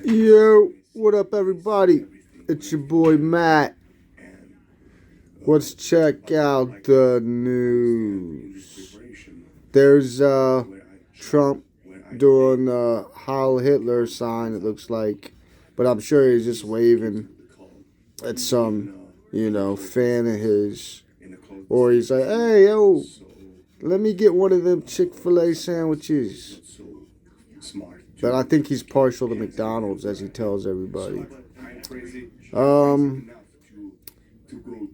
Yo, what up, everybody? It's your boy Matt. Let's check out the news. There's Trump doing the Heil Hitler sign, it looks like. But I'm sure he's just waving at some, fan of his. Or he's like, hey, yo, let me get one of them Chick-fil-A sandwiches. But I think he's partial to McDonald's, as he tells everybody.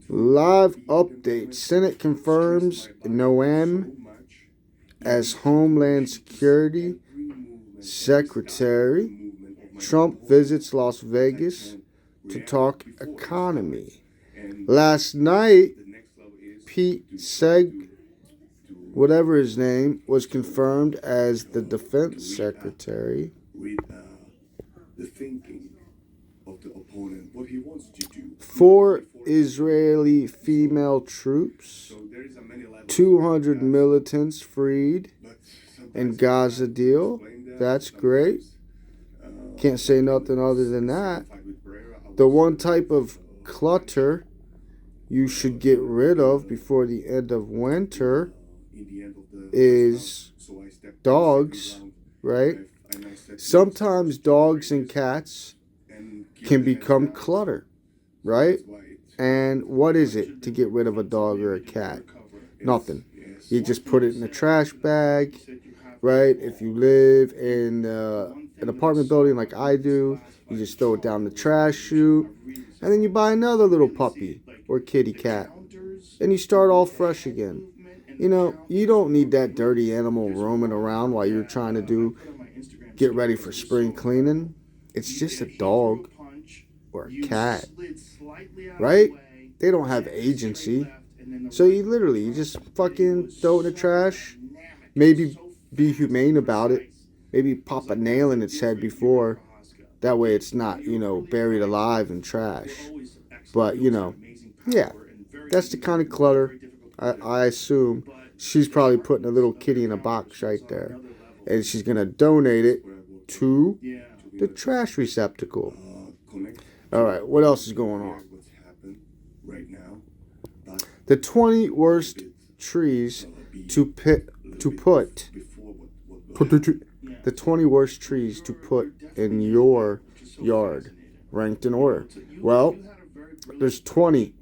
Live update. Senate confirms Noem as Homeland Security Secretary. Trump visits Las Vegas to talk economy. Last night, Pete whatever his name, was confirmed as the defense secretary. Four Israeli female troops, 200 militants freed in Gaza deal. That's great. Can't say nothing other than that. The one type of clutter you should get rid of before the end of winter is dogs, right? Sometimes dogs and cats can become clutter, right? And what is it to get rid of a dog or a cat? Nothing. You just put it in a trash bag, right? If you live in an apartment building like I do, you just throw it down the trash chute, and then you buy another little puppy or kitty cat, and you start all fresh again. You don't need that dirty animal roaming around while you're trying to get ready for spring cleaning. It's just a dog or a cat, right? They don't have agency. So you just fucking throw it in the trash. Maybe be humane about it. Maybe pop a nail in its head before. That way it's not, buried alive in trash. But, yeah, that's the kind of clutter. I assume she's probably putting a little kitty in a box right there. And she's going to donate it to the trash receptacle. All right, what else is going on? The 20 worst trees to put the 20 worst trees to put in your yard, ranked in order. Well, there's 20,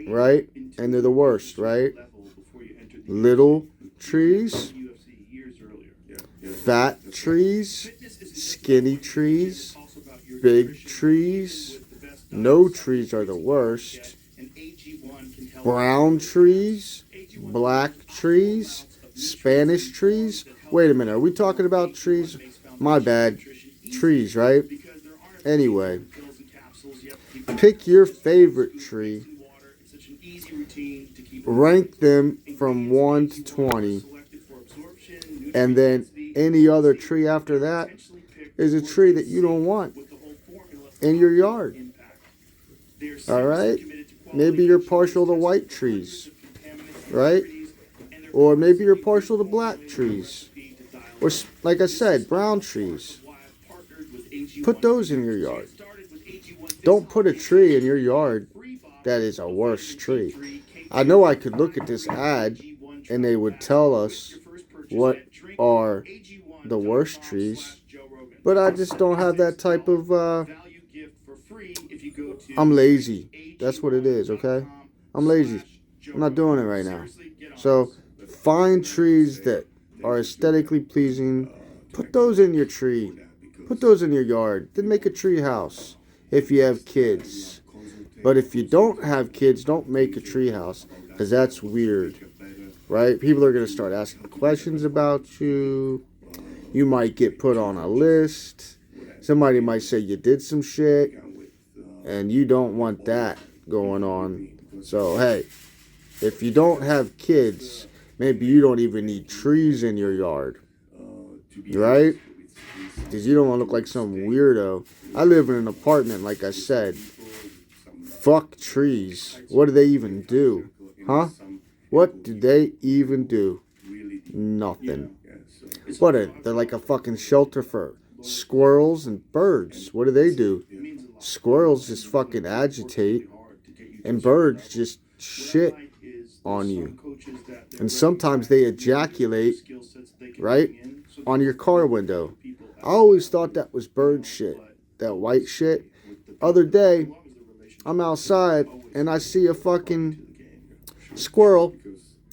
right? And they're the worst, right? Little trees, fat trees, skinny trees, big trees. No trees are the worst. Brown trees, black trees, Spanish trees. Wait a minute, are we talking about trees? My bad. Trees, right? Anyway, pick your favorite tree. Rank them from 1 to 20. And then any other tree after that is a tree that you don't want in your yard. All right? Maybe you're partial to white trees, right? Or maybe you're partial to black trees. Or, like I said, brown trees. Put those in your yard. Don't put a tree in your yard that is a worse tree. I know I could look at this ad and they would tell us what are the worst trees, but I just don't have that type of I'm lazy. That's what it is, okay? I'm lazy. I'm not doing it right now. So find trees that are aesthetically pleasing. Put those in your tree. Put those in your yard. Then make a tree house if you have kids. But if you don't have kids, don't make a tree house, because that's weird, right? People are going to start asking questions about you. You might get put on a list. Somebody might say you did some shit, and you don't want that going on. So, hey, if you don't have kids, maybe you don't even need trees in your yard, right? Because you don't want to look like some weirdo. I live in an apartment, like I said. Fuck trees. What do they even do? Huh? What do they even do? Nothing. They're like a fucking shelter for squirrels and birds. What do? Squirrels just fucking agitate, and birds just shit on you. And sometimes they ejaculate, right, on your car window. I always thought that was bird shit, that white shit. Other day, I'm outside and I see a fucking squirrel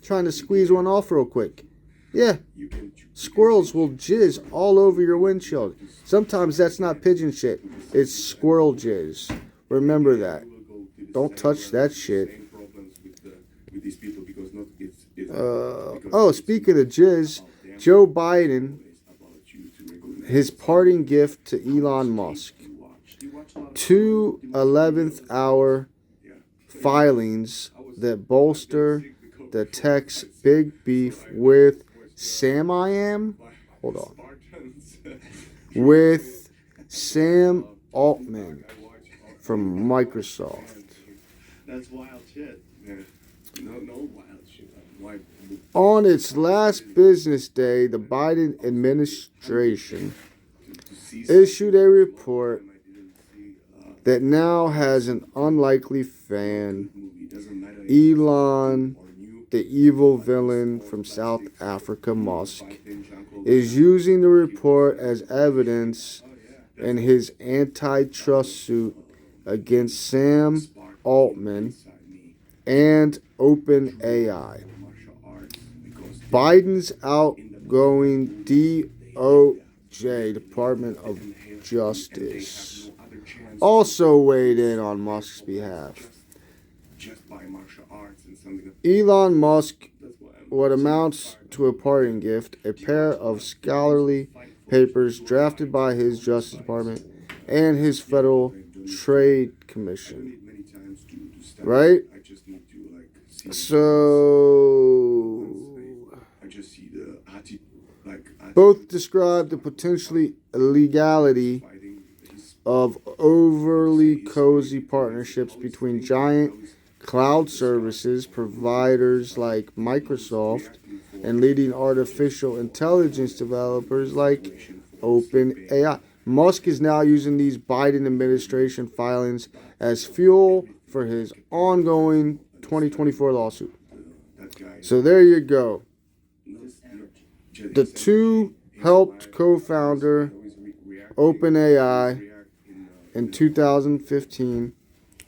trying to squeeze one off real quick. Yeah, squirrels will jizz all over your windshield. Sometimes that's not pigeon shit, it's squirrel jizz. Remember that. Don't touch that shit. Speaking of jizz, Joe Biden, his parting gift to Elon Musk. 2 11th hour filings that bolster the tech's big beef with Sam with Sam Altman from Microsoft. That's wild shit. Yeah. No wild shit. On its last business day, the Biden administration issued a report that now has an unlikely fan. Elon, the evil villain from South Africa, Musk, is using the report as evidence in his antitrust suit against Sam Altman and OpenAI. Biden's outgoing DOJ, Department of Justice, also weighed in on Musk's behalf. Elon Musk, what amounts to a parting gift, a pair of scholarly papers drafted by his Justice Department and his Federal Trade Commission. Right? So, both describe the potentially illegality of overly cozy partnerships between giant cloud services providers like Microsoft and leading artificial intelligence developers like OpenAI. Musk is now using these Biden administration filings as fuel for his ongoing 2024 lawsuit. So there you go. The two helped co-founder OpenAI in 2015,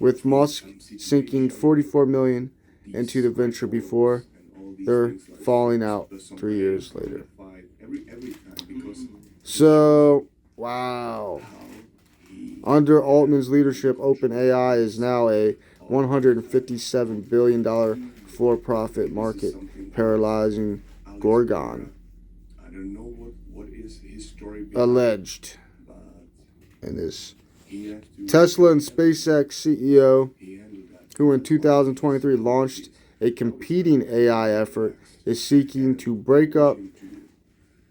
with Musk sinking $44 million into the venture before their falling out 3 years later. So, wow. Under Altman's leadership, OpenAI is now a $157 billion for-profit market, paralyzing Gorgon. Alleged in this. Tesla and SpaceX CEO, who in 2023 launched a competing AI effort, is seeking to break up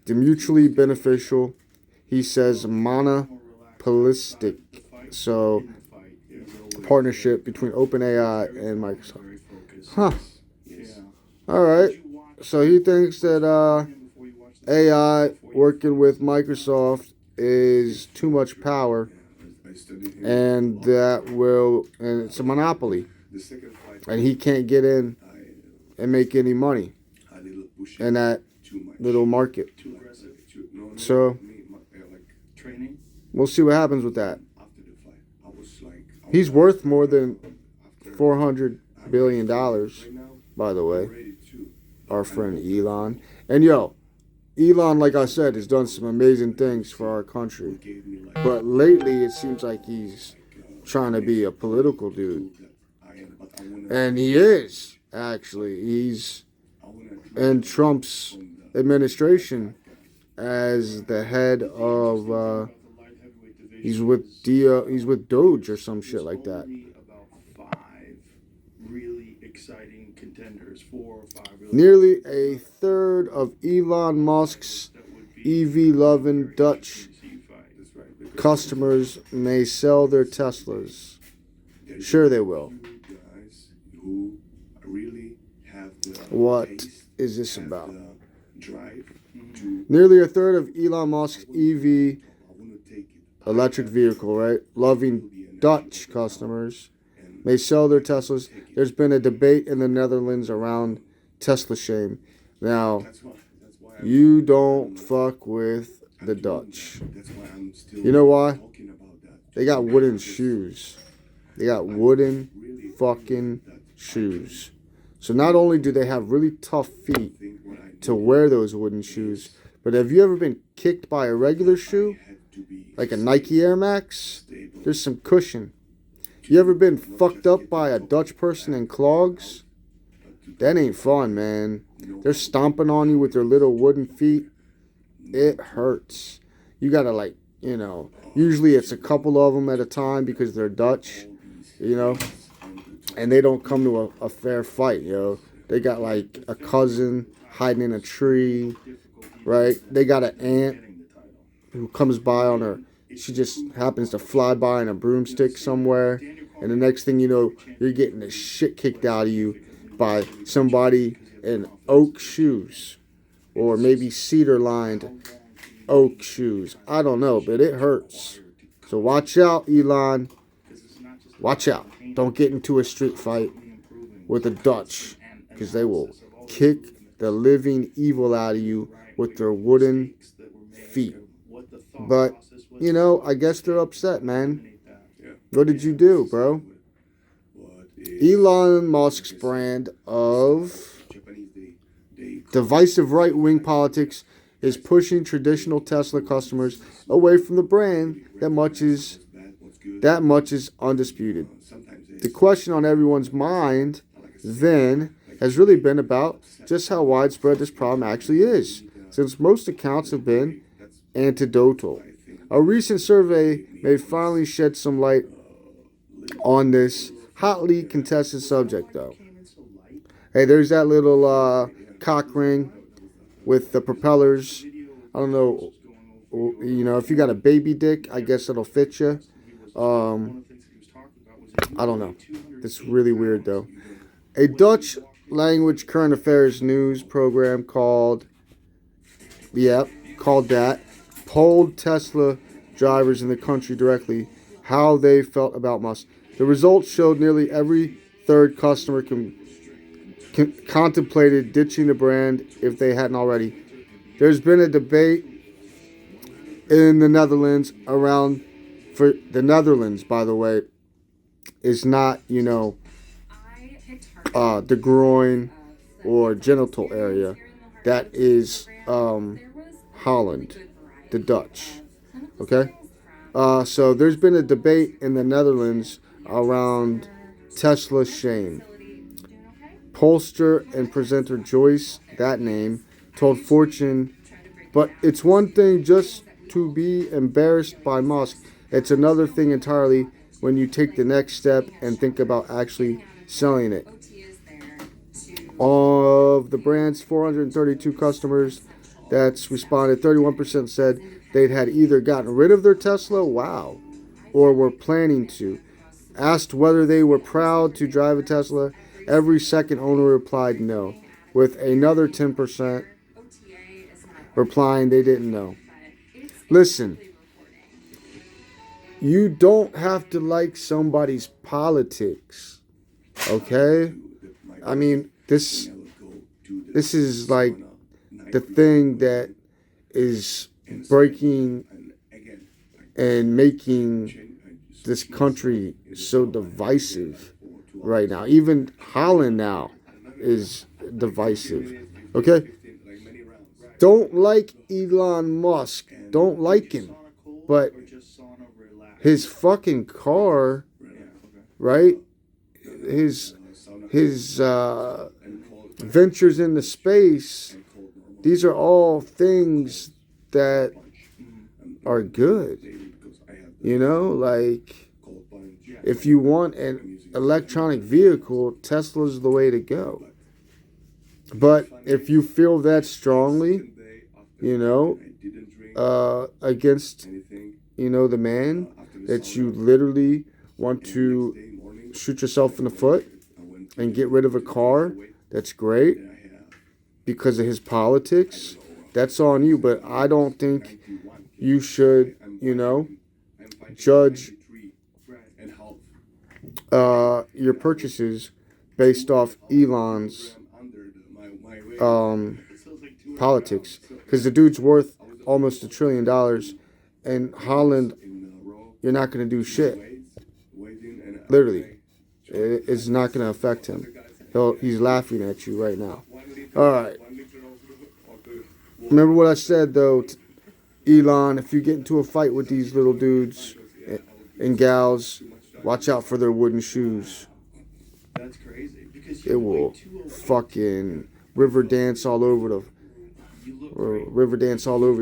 the mutually beneficial, he says, monopolistic, so partnership between OpenAI and Microsoft. Huh. All right. So he thinks that AI working with Microsoft is too much power, and and it's a monopoly, and he can't get in and make any money in that little market. So we'll see what happens with that. He's worth more than $400 billion, by the way, our friend Elon. And Elon, like I said, has done some amazing things for our country. But lately, it seems like he's trying to be a political dude. And he is, actually. He's in Trump's administration as the head of, he's with Doge or some shit like that. Nearly a third of Elon Musk's EV-loving Dutch customers may sell their Teslas. Sure they will. What is this about? Nearly a third of Elon Musk's EV, electric vehicle, right, loving Dutch customers may sell their Teslas. There's been a debate in the Netherlands around Tesla shame. Now, you don't fuck with the Dutch. You know why? They got wooden shoes. They got wooden fucking shoes. So not only do they have really tough feet to wear those wooden shoes, but have you ever been kicked by a regular shoe? Like a Nike Air Max? There's some cushion. You ever been fucked up by a Dutch person in clogs? That ain't fun, man. They're stomping on you with their little wooden feet. It hurts. You gotta, like, usually it's a couple of them at a time because they're Dutch, and they don't come to a fair fight, They got, like, a cousin hiding in a tree, right? They got an aunt who comes by on her. She just happens to fly by on a broomstick somewhere, and the next thing you know, you're getting the shit kicked out of you by somebody in oak shoes, or maybe cedar-lined oak shoes. I don't know, but it hurts. So watch out, Elon. Watch out. Don't get into a street fight with the Dutch, because they will kick the living evil out of you with their wooden feet. But, I guess they're upset, man. What did you do, bro? Elon Musk's brand of divisive right-wing politics is pushing traditional Tesla customers away from the brand that much is undisputed. The question on everyone's mind then has really been about just how widespread this problem actually is, since most accounts have been anecdotal. A recent survey may finally shed some light on this hotly contested subject, though. Hey, there's that little cock ring with the propellers. I don't know, if you got a baby dick, I guess it'll fit you. I don't know. It's really weird, though. A Dutch language current affairs news program called that, polled Tesla drivers in the country directly how they felt about Musk. The results showed nearly every third customer contemplated ditching the brand if they hadn't already. There's been a debate in the Netherlands for the Netherlands, by the way, is not, the groin or genital area. That is Holland, the Dutch. Okay? So there's been a debate in the Netherlands around Tesla shame. Pollster and presenter Joyce, that name, told Fortune, but it's one thing just to be embarrassed by Musk. It's another thing entirely when you take the next step and think about actually selling it. Of the brand's 432 customers that's responded, 31% said they'd had either gotten rid of their Tesla, or were planning to. Asked whether they were proud to drive a Tesla, every second owner replied no, with another 10% replying they didn't know. Listen, you don't have to like somebody's politics, okay? I mean, this is like the thing that is breaking and making this country so divisive right now. Even Holland now is divisive. Okay? Don't like Elon Musk. Don't like him. But his fucking car, right? His ventures into space, these are all things that are good. Like, if you want an electronic vehicle, Tesla's the way to go. But if you feel that strongly, against, the man, that you literally want to shoot yourself in the foot and get rid of a car that's great because of his politics, that's on you. But I don't think you should, judge your purchases based off Elon's politics, because the dude's worth almost $1 trillion, and Holland, you're not going to do shit. Literally, it's not going to affect him. He's laughing at you right now. All right. Remember what I said though, Elon. If you get into a fight with these little dudes and gals, watch out for their wooden shoes. That's crazy. Because It will fucking river dance all over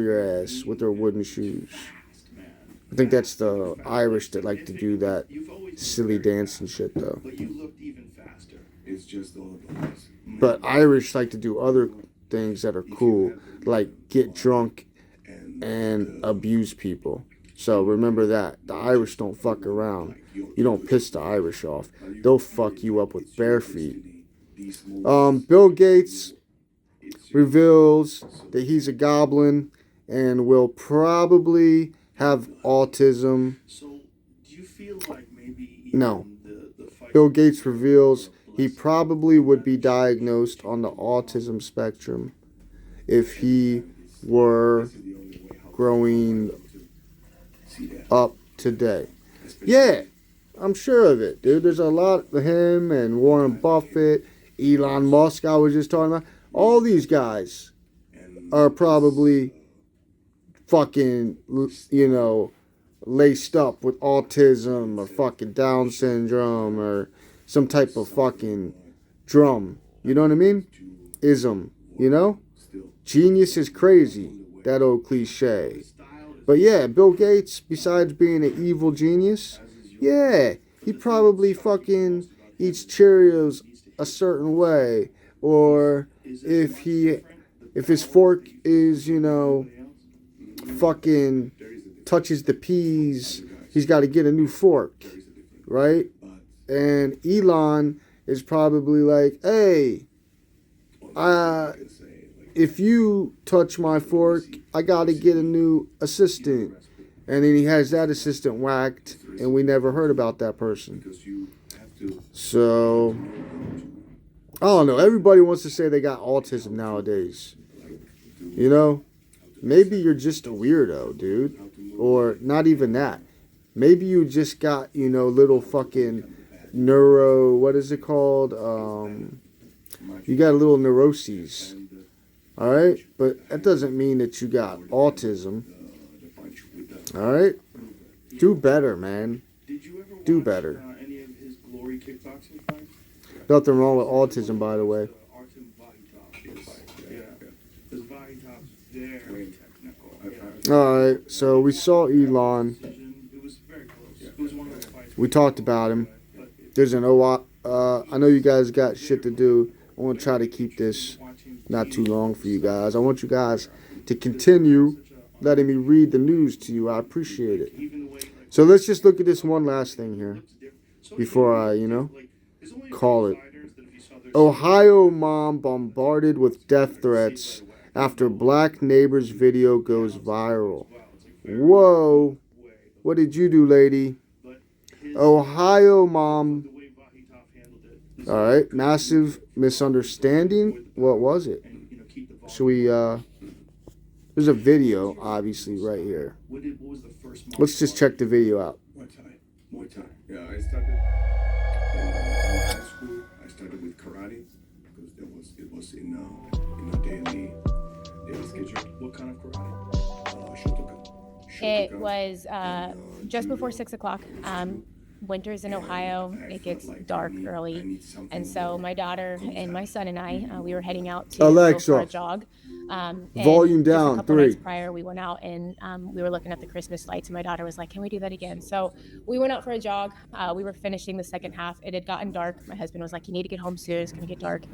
your ass with their wooden shoes. I think that's the Irish that like to do that silly dance and shit though. But you looked even faster. It's just all about us. But Irish like to do other things that are cool, like get drunk and abuse people. So remember that. The Irish don't fuck around. You don't piss the Irish off. They'll fuck you up with bare feet. Bill Gates reveals that he's a goblin and will probably have autism. So do you feel like maybe No. Bill Gates reveals he probably would be diagnosed on the autism spectrum if he were growing up today. Yeah, I'm sure of it, dude. There's a lot of him and Warren Buffett, Elon Musk, I was just talking about. All these guys are probably fucking, laced up with autism or fucking Down syndrome or some type of fucking drum. You know what I mean? Ism, Genius is crazy, that old cliche. But yeah, Bill Gates, besides being an evil genius, yeah, he probably fucking eats Cheerios a certain way. Or if his fork is, fucking touches the peas, he's got to get a new fork, right? And Elon is probably like, hey, if you touch my fork, I got to get a new assistant. And then he has that assistant whacked, and we never heard about that person. So, I don't know. Everybody wants to say they got autism nowadays. Maybe you're just a weirdo, dude. Or not even that. Maybe you just got, little fucking what is it called? You got little neuroses. Alright? But that doesn't mean that you got autism. Alright? Do better, man. Do better. Any of his glory kickboxing fights? Nothing wrong with autism, by the way. Alright, so we saw Elon. We talked about him. There's an I know you guys got shit to do. I want to try to keep this not too long for you guys. I want you guys to continue letting me read the news to you. I appreciate it. So let's just look at this one last thing here before I, call it. Ohio mom bombarded with death threats after black neighbor's video goes viral. Whoa. What did you do, lady? Ohio mom. Alright, massive misunderstanding. What was it? Should we, there's a video, obviously, right here. Let's just check the video out. Muay Thai. Yeah, I started in high school. I started with karate because it was in a daily schedule. What kind of karate? Shotokan. It was just before 6 o'clock. Winters in Ohio, it gets dark early. And so my daughter and my son and I, we were heading out to go for a jog. Volume down, just a couple 3. nights prior, we went out and we were looking at the Christmas lights, and my daughter was like, can we do that again? So we went out for a jog. We were finishing the second half. It had gotten dark. My husband was like, you need to get home soon. It's going to get dark.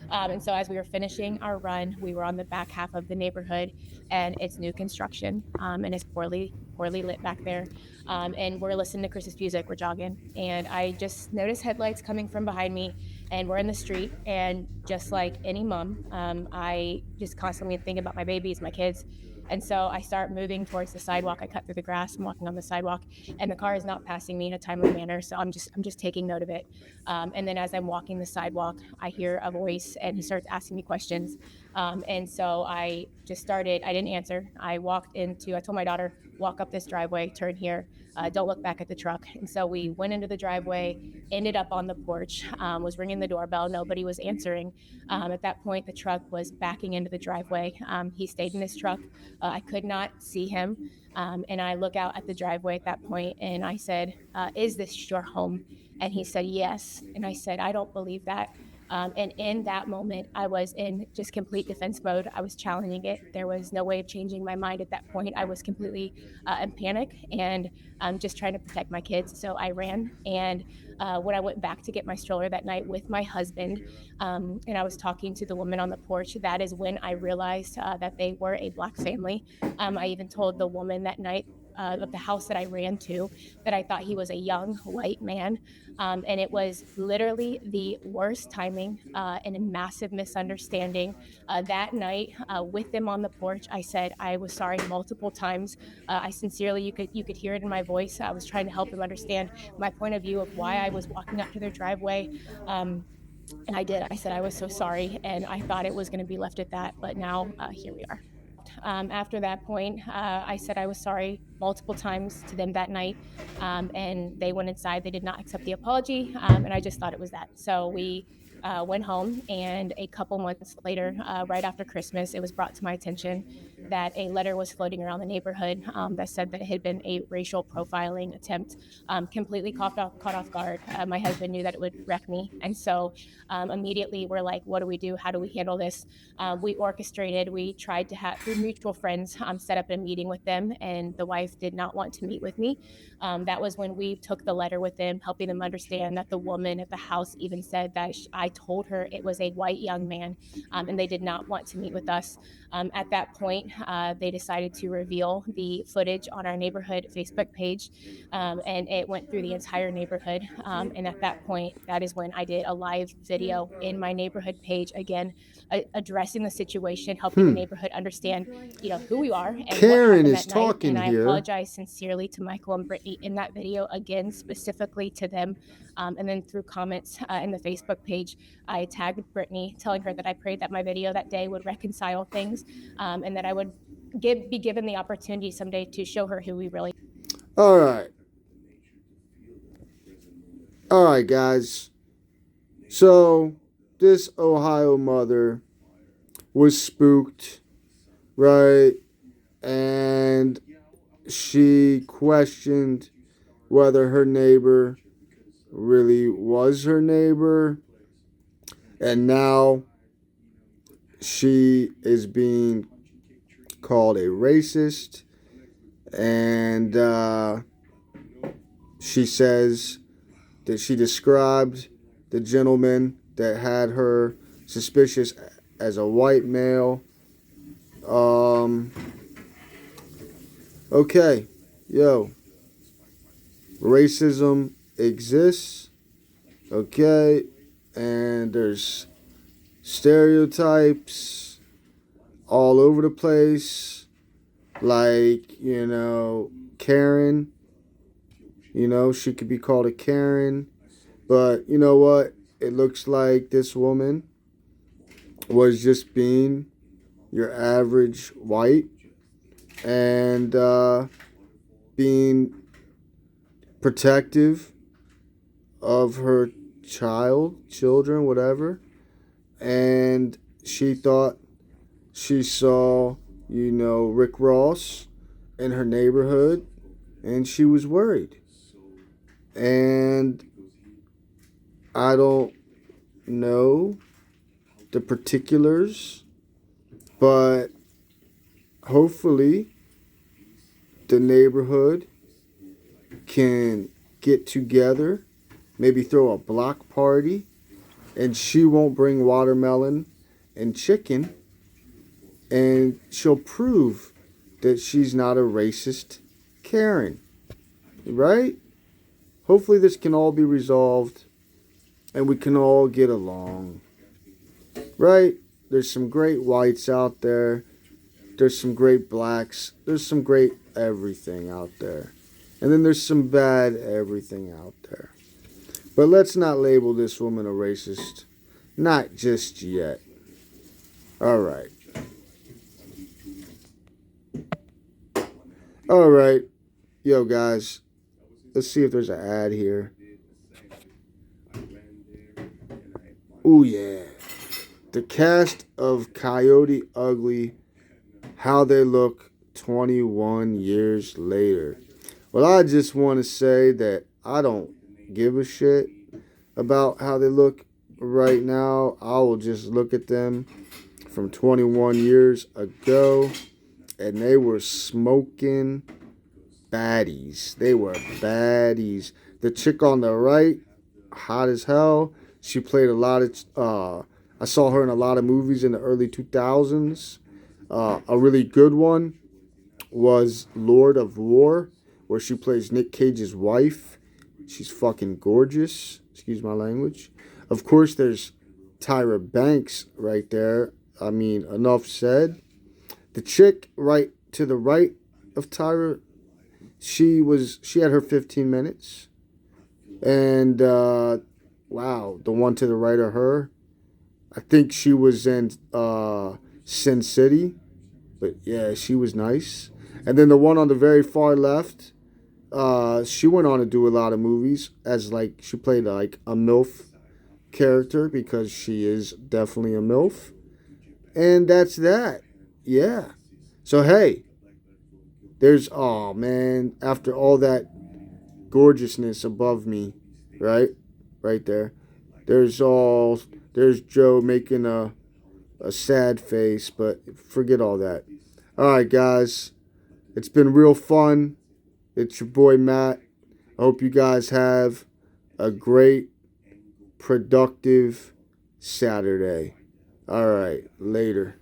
And so as we were finishing our run, we were on the back half of the neighborhood, and it's new construction, and it's poorly lit back there. And we're listening to Christmas music. We're jogging, and I just noticed headlights coming from behind me, and we're in the street. And just like any mom, I just constantly think about my babies, my kids. And so I start moving towards the sidewalk. I cut through the grass. I'm walking on the sidewalk, and the car is not passing me in a timely manner. So I'm just taking note of it. And then as I'm walking the sidewalk, I hear a voice, and he starts asking me questions. And so I just started. I didn't answer. I walked into. I told my daughter, walk up this driveway, turn here. Don't look back at the truck. And so we went into the driveway, ended up on the porch, was ringing the doorbell. Nobody was answering. At that point, the truck was backing into the driveway. He stayed in his truck. I could not see him. And I look out at the driveway at that point, and I said, is this your home? And he said, yes. And I said, I don't believe that. And in that moment, I was in just complete defense mode. I was challenging it. There was no way of changing my mind at that point. I was completely in panic and just trying to protect my kids. So I ran. And when I went back to get my stroller that night with my husband, and I was talking to the woman on the porch, that is when I realized that they were a Black family. I even told the woman that night of the house that I ran to that I thought he was a young white man. And it was literally the worst timing and a massive misunderstanding. That night, with them on the porch, I said I was sorry multiple times. I sincerely, you could hear it in my voice. I was trying to help them understand my point of view of why I was walking up to their driveway. And I did. I said I was so sorry, and I thought it was going to be left at that. But now here we are. After that point, I said I was sorry multiple times to them that night, and they went inside. They did not accept the apology, and I just thought it was that. So we went home, and a couple months later, right after Christmas, it was brought to my attention that a letter was floating around the neighborhood that said that it had been a racial profiling attempt. Completely caught off guard. My husband knew that it would wreck me, and so immediately we're like, what do we do? How do we handle this? We orchestrated. We tried to have through mutual friends set up a meeting with them, and the wife did not want to meet with me. That was when we took the letter with them, helping them understand that the woman at the house even said that I told her it was a white young man, and they did not want to meet with us. At that point, they decided to reveal the footage on our neighborhood Facebook page, and it went through the entire neighborhood. And at that point, that is when I did a live video in my neighborhood page again, addressing the situation, helping the neighborhood understand, who we are and what Karen happened is that night. talking And I here. apologize sincerely to Michael and Brittany in that video, again, specifically to them. And then through comments in the Facebook page, I tagged Brittany, telling her that I prayed that my video that day would reconcile things, and that I would be given the opportunity someday to show her who we really. All right. All right, guys. So this Ohio mother was spooked, right? And she questioned whether her neighbor really was her neighbor. And now she is being called a racist. And she says that she described the gentleman that had her suspicious as a white male. Okay, racism exists, okay, and there's stereotypes all over the place, like, Karen, she could be called a Karen, but you know what, it looks like this woman was just being your average white and being protective of her children, whatever. And she thought she saw, Rick Ross in her neighborhood, and she was worried. And I don't know the particulars, but hopefully the neighborhood can get together, maybe throw a block party, and she won't bring watermelon and chicken, and she'll prove that she's not a racist Karen, right? Hopefully this can all be resolved, and we can all get along. Right? There's some great whites out there. There's some great blacks. There's some great everything out there. And then there's some bad everything out there. But let's not label this woman a racist. Not just yet. All right. All right. Yo, guys. Let's see if there's an ad here. Ooh, yeah. The cast of Coyote Ugly, how they look 21 years later. Well, I just want to say that I don't give a shit about how they look right now. I will just look at them from 21 years ago, and they were smoking baddies. They were baddies. The chick on the right, hot as hell. She played a lot of, I saw her in a lot of movies in the early 2000s. A really good one was Lord of War, where she plays Nick Cage's wife. She's fucking gorgeous. Excuse my language. Of course, there's Tyra Banks right there. I mean, enough said. The chick right to the right of Tyra, she had her 15 minutes. And, wow, the one to the right of her, I think she was in Sin City. But, yeah, she was nice. And then the one on the very far left, she went on to do a lot of movies as, like, she played, like, a MILF character because she is definitely a MILF. And that's that. Yeah. So, hey, oh, man, after all that gorgeousness above me, right? Right there. There's Joe making a sad face, but forget all that. All right, guys. It's been real fun. It's your boy, Matt. I hope you guys have a great, productive Saturday. All right, later.